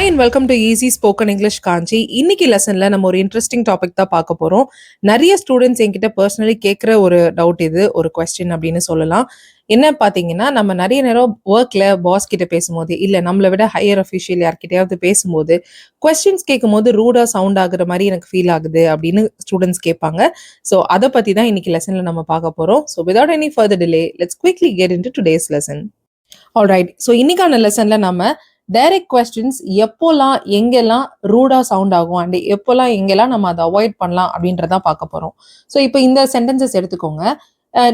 And welcome to easy spoken English Kanchi. இன்னைக்கு லெசன்ல நம்ம ஒரு இன்ட்ரெஸ்டிங் டாபிக் தான் பார்க்க போறோம். நிறைய ஸ்டூடெண்ட்ஸ் என்கிட்ட பர்சனலி கேட்குற ஒரு டவுட், இது ஒரு கொஸ்டின் அப்படின்னு சொல்லலாம். என்ன பார்த்தீங்கன்னா, நம்ம நிறைய நேரம் ஒர்க்ல பாஸ் கிட்ட பேசும்போது, இல்லை நம்மளை விட ஹையர் அஃபிஷியல் யார்கிட்டயாவது பேசும்போது கொஸ்டின்ஸ் கேட்கும்போது ரூடா சவுண்ட் ஆகுற மாதிரி எனக்கு ஃபீல் ஆகுது அப்படின்னு ஸ்டூடெண்ட்ஸ் கேட்பாங்க. ஸோ அதை பத்தி தான் இன்னைக்கு லெசன்ல நம்ம பார்க்க போறோம். So without any further delay, let's quickly get into today's lesson. Alright, so இன்னைக்கான லெசன்ல நம்ம டைரக்ட் கொஸ்டின்ஸ் எப்போல்லாம் எங்கெல்லாம் ரூடா சவுண்ட் ஆகும் அண்ட் எப்போல்லாம் எங்கெல்லாம் நம்ம அதை அவாய்ட் பண்ணலாம் அப்படின்றதான் பார்க்க போறோம். ஸோ இப்போ இந்த சென்டென்சஸ் எடுத்துக்கோங்க.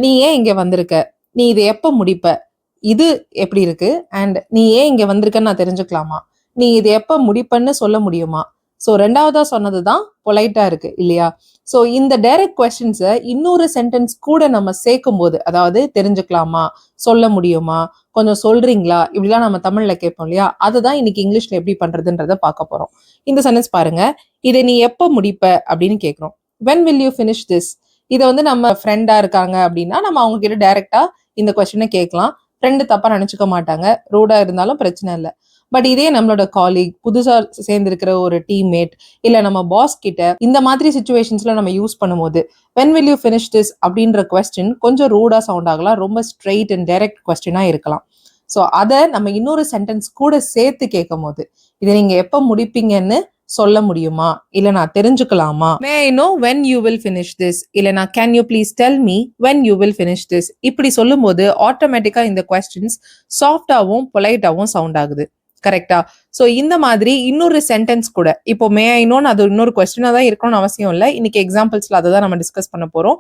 நீ ஏன் இங்க வந்திருக்க, நீ இதை எப்போ முடிப்ப, இது எப்படி இருக்கு, அண்ட் நீ ஏன் இங்க வந்திருக்கன்னு நான் தெரிஞ்சுக்கலாமா, நீ இதை எப்போ முடிப்பன்னு சொல்ல முடியுமா. ஸோ ரெண்டாவதா சொன்னதுதான் பொலைட்டா இருக்கு இல்லையா. ஸோ இந்த டைரக்ட் கொஸ்டின்ஸை இன்னொரு சென்டென்ஸ் கூட நம்ம சேர்க்கும் போது, அதாவது தெரிஞ்சுக்கலாமா, சொல்ல முடியுமா, கொஞ்சம் சொல்றீங்களா, இப்படிலாம் நம்ம தமிழ்ல கேட்போம் இல்லையா, அதுதான் இன்னைக்கு இங்கிலீஷ்ல எப்படி பண்றதுன்றத பார்க்க போறோம். இந்த சென்டென்ஸ் பாருங்க. இதை நீ எப்போ முடிப்ப அப்படின்னு கேட்கிறோம். when will you finish this. இதை வந்து நம்ம ஃப்ரெண்டா இருக்காங்க அப்படின்னா நம்ம அவங்க கிட்ட டைரக்டா இந்த கொஸ்டினை கேட்கலாம். ஃப்ரெண்டு தப்பா நினைச்சுக்க மாட்டாங்க, ரூடா இருந்தாலும் பிரச்சனை இல்லை. பட் இதே நம்மளோட காலீக், புதுசா சேர்ந்திருக்கிற ஒரு டீம்மேட், இல்ல நம்ம பாஸ் கிட்ட இந்த மாதிரி சிச்சுவேஷன்ஸ்ல நம்ம யூஸ் பண்ணும்போது when will you finish this அப்படின்ற கொஸ்டின் கொஞ்சம் ரூடா சவுண்ட் ஆகலாம், ரொம்ப ஸ்ட்ரெயிட் அண்ட் டைரக்ட் கொஸ்டினா இருக்கலாம். ஸோ அதை நம்ம இன்னொரு சென்டென்ஸ் கூட சேர்த்து கேட்கும் போது, இதை நீங்க எப்ப முடிப்பீங்கன்னு சொல்ல முடியுமா, இல்ல நான் தெரிஞ்சுக்கலாமா, may I know when you will finish this, இல்லனா can you please tell me when you will finish this, இப்படி சொல்லும் போது ஆட்டோமேட்டிக்கா இந்த கொஸ்டின்ஸ் சாஃப்டாவும் பொலைட்டாவும் சவுண்ட் ஆகுது. கரெக்டா. ஸோ இந்த மாதிரி இன்னொரு சென்டென்ஸ் கூட, இப்போ மே ஐ நோன்னு அது இன்னொரு கொஸ்டினா தான் இருக்கணும்னு அவசியம் இல்லை. இன்னைக்கு எக்ஸாம்பிள்ஸ்ல அதை தான் நம்ம டிஸ்கஸ் பண்ண போறோம்.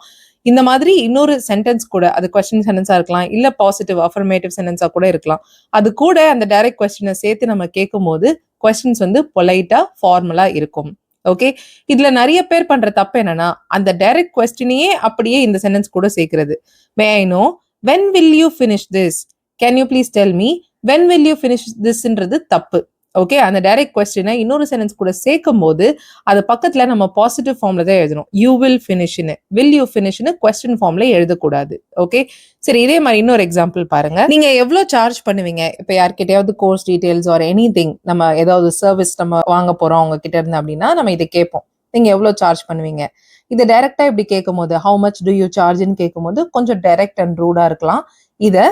இந்த மாதிரி இன்னொரு சென்டென்ஸ் கூட, அது கொஸ்டின் சென்டென்ஸா இருக்கலாம், இல்ல பாசிட்டிவ் அஃபர்மேட்டிவ் சென்டென்ஸா கூட இருக்கலாம். அது கூட அந்த டைரக்ட் கொஸ்டினை சேர்த்து நம்ம கேட்கும் போது கொஸ்டின்ஸ் வந்து பொலைட்டா ஃபார்மலா இருக்கும். ஓகே. இதுல நிறைய பேர் பண்ற தப்பு என்னன்னா, அந்த டைரக்ட் கொஸ்டினையே அப்படியே இந்த சென்டென்ஸ் கூட சேர்க்கிறது. May I know when will you finish this, can you please tell me when will you finish thisன்றது தப்பு. ஓகே. அந்த டைரக்ட் கொஸ்டினை இன்னொரு சென்டென்ஸ் கூட சேர்க்கும் போது அது பக்கத்துல நம்ம பாசிட்டிவ் ஃபார்ம்ல தான் எழுதணும். யூ வில் ஃபினிஷ்னு, வில் யூ ஃபினிஷ்னு கொஸ்டின் ஃபார்ம்ல எழுதக்கூடாது. ஓகே. சரி, இதே மாதிரி இன்னொரு எக்ஸாம்பிள் பாருங்க. நீங்க எவ்வளவு சார்ஜ் பண்ணுவீங்க, இப்ப யார்கிட்டயாவது course details or any thing, நம்ம ஏதாவது சர்வீஸ் நம்ம வாங்க போறோம் அவங்க கிட்ட இருந்து அப்படின்னா நம்ம இதை கேட்போம், நீங்க எவ்வளவு சார்ஜ் பண்ணுவீங்க. இதை டைரக்டா இப்படி கேட்கும் போது, ஹவு மச் டு யூ சார்ஜ்னு கேட்கும் போது கொஞ்சம் டைரக்ட் அண்ட் ரூடா இருக்கலாம். இதை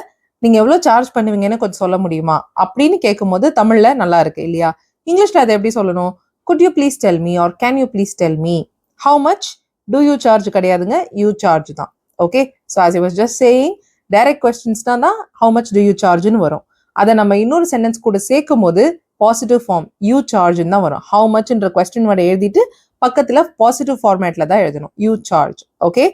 நீங்க எவ்வளவு சார்ஜ் பண்ணுவீங்கன்னு கொஞ்சம் சொல்ல முடியுமா அப்படின்னு கேட்கும்போது தமிழ்ல நல்லா இருக்கு இல்லையா. இங்கிலீஷ்ல அதை எப்படி சொல்லணும், could you please tell me or can you please tell me. how much do you charge கிடையாதுங்க, you charge தான். Okay. so as I was just saying, direct questions தான் how much do you chargeன்னு வரும். அதை நம்ம இன்னொரு sentence கூட சேர்க்கும் போது பாசிட்டிவ் ஃபார்ம் you chargeன்னு தான் வரும். how muchன்ற கொஸ்டின் வேர்டை எழுதிட்டு பக்கத்துல பாசிட்டிவ் ஃபார்மேட்ல தான் எழுதணும், you charge. Okay.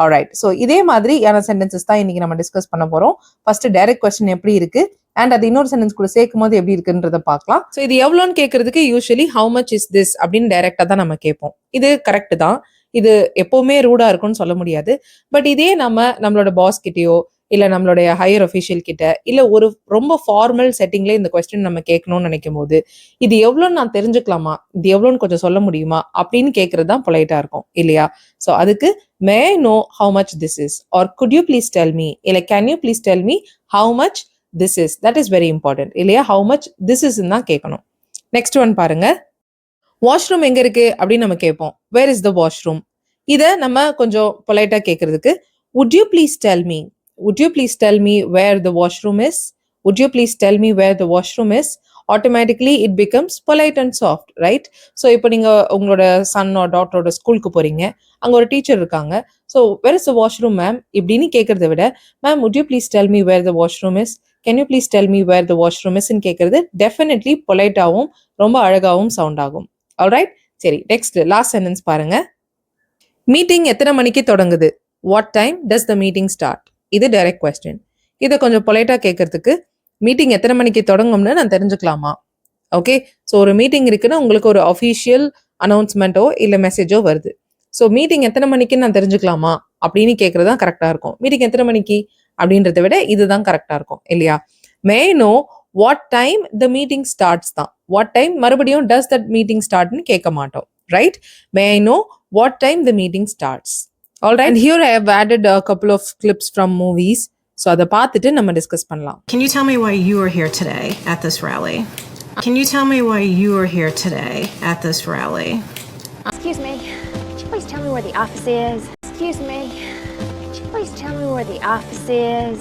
Alright. So இதே மாதிரியான சென்டென்சஸ் தான் இன்னைக்கு நம்ம டிஸ்கஸ் பண்ண போறோம். ஃபர்ஸ்ட் டைரக்ட் கொஸ்டின் எப்படி இருக்கு அண்ட் அது இன்னொரு சென்டென்ஸ் கூட சேர்க்கும் போது எப்படி இருக்குன்றத பார்க்கலாம். ஸோ இது எவ்வளோன்னு கேட்கறதுக்கு usually how much is this அப்படின்னு டைரக்டா தான் நம்ம கேட்போம். இது கரெக்ட் தான், இது எப்பவுமே ரூடா இருக்கும்னு சொல்ல முடியாது. பட் இதே நம்மளோட பாஸ் கிட்டயோ இல்ல நம்மளுடைய ஹையர் அஃபிஷியல் கிட்ட இல்ல ஒரு ரொம்ப ஃபார்மல் செட்டிங்ல இந்த கொஸ்டின் நம்ம கேட்கணும்னு நினைக்கும் போது, இது எவ்வளோன்னு நான் தெரிஞ்சுக்கலாமா, இது எவ்வளோன்னு கொஞ்சம் சொல்ல முடியுமா அப்படின்னு கேட்கறது தான் பொலைட்டா இருக்கும் இல்லையா. ஸோ அதுக்கு may I know how much this is or could you please tell me, இல்ல can you please tell me how much this is. That is very important இல்லையா. ஹவு மச் திஸ் இஸ் தான் கேட்கணும். Next one பாருங்க. Washroom எங்க இருக்கு அப்படின்னு நம்ம கேட்போம். Where is the washroom. இதை நம்ம கொஞ்சம் பொலைட்டா கேட்கறதுக்கு would you please tell me, would you please tell me where the washroom is, would you please tell me where the washroom is. automatically it becomes polite and soft, right. So இப்போ நீங்க உங்களோட சன்னோ டாட்டரோட ஸ்கூலுக்கு போறீங்க, அங்க ஒரு teacher இருக்காங்க. So where is the washroom ma'am இப்படின்னு கேட்கறத விட ma'am would you please tell me where the washroom is, can you please tell me where the washroom is ன்னு கேட்கறது டெஃபினெட்லி பொலைட்டாவும் ரொம்ப அழகாவும் சவுண்ட் ஆகும். ஆல்ரைட். சரி, நெக்ஸ்ட் லாஸ்ட் சென்டென்ஸ் பாருங்க. மீட்டிங் எத்தனை மணிக்கு தொடங்குது, what time does the meeting start. இது டைரக்ட் கொஸ்டின். இதை கொஞ்சம் பொலைட்டா கேட்கறதுக்கு மீட்டிங் எத்தனை மணிக்கு தொடங்கும்னு நான் தெரிஞ்சுக்கலாமா. ஓகே. ஸோ ஒரு மீட்டிங் இருக்குன்னா உங்களுக்கு ஒரு அஃபிஷியல் அனௌன்ஸ்மெண்ட்டோ இல்லை மெசேஜோ வருது. ஸோ மீட்டிங் எத்தனை மணிக்குன்னு நான் தெரிஞ்சுக்கலாமா அப்படின்னு கேட்கறது தான் கரெக்டாக இருக்கும். மீட்டிங் எத்தனை மணிக்கு அப்படின்றத விட இதுதான் கரெக்டாக இருக்கும் இல்லையா. May know what time the meeting starts தான். வாட் டைம் மறுபடியும் டஸ் தட் மீட்டிங் ஸ்டார்ட்னு கேட்க மாட்டோம், right. May I know what time the meeting starts. Alright, and here I have added a couple of clips from movies. So அதை பார்த்துட்டு நம்ம discuss பண்ணலாம். Can you tell me why you are here today at this rally? Can you tell me why you are here today at this rally? Excuse me, could you please tell me where the office is? Excuse me, could you please tell me where the office is?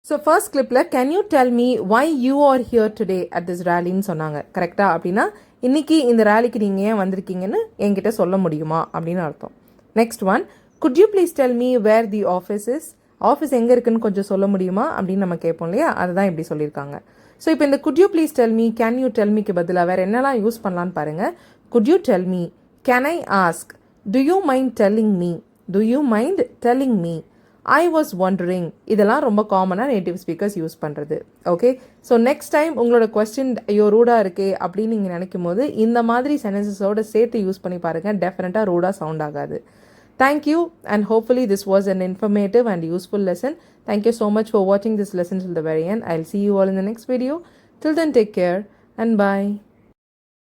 So first கிளிப்பில் can you tell me why you are here today at this ரேலின்னு சொன்னாங்க. கரெக்டாக? அப்படின்னா இன்றைக்கி இந்த ரேலிக்கு நீங்கள் ஏன் வந்திருக்கீங்கன்னு என்கிட்ட சொல்ல முடியுமா அப்படின்னு அர்த்தம். Next one, could you please tell me where the office is. Office எங்கே இருக்குன்னு கொஞ்சம் சொல்ல முடியுமா அப்படின்னு நம்ம கேட்போம் இல்லையா, அதுதான் இப்படி சொல்லியிருக்காங்க. ஸோ இப்போ இந்த could you please tell me, can you tell மீக்கு பதிலாக வேறு என்னெல்லாம் யூஸ் பண்ணலான்னு பாருங்கள். Could you tell me, can I ask, do you mind telling me, do you mind telling me, I was wondering. இதெல்லாம் ரொம்ப காமனாக நேட்டிவ் ஸ்பீக்கர்ஸ் யூஸ் பண்ணுறது. ஓகே, ஸோ நெக்ஸ்ட் டைம் உங்களோட கொஸ்டின் ஐயோ ரூடாக இருக்கே அப்படின்னு நீங்கள் நினைக்கும் போது இந்த மாதிரி சென்டென்சஸோடு சேர்த்து யூஸ் பண்ணி பாருங்கள். டெஃபினட்டாக ரூடாக சவுண்ட் ஆகாது. Thank you, and hopefully this was an informative and useful lesson. Thank you so much for watching this lesson till the very end. I'll see you all in the next video. Till then, take care and bye.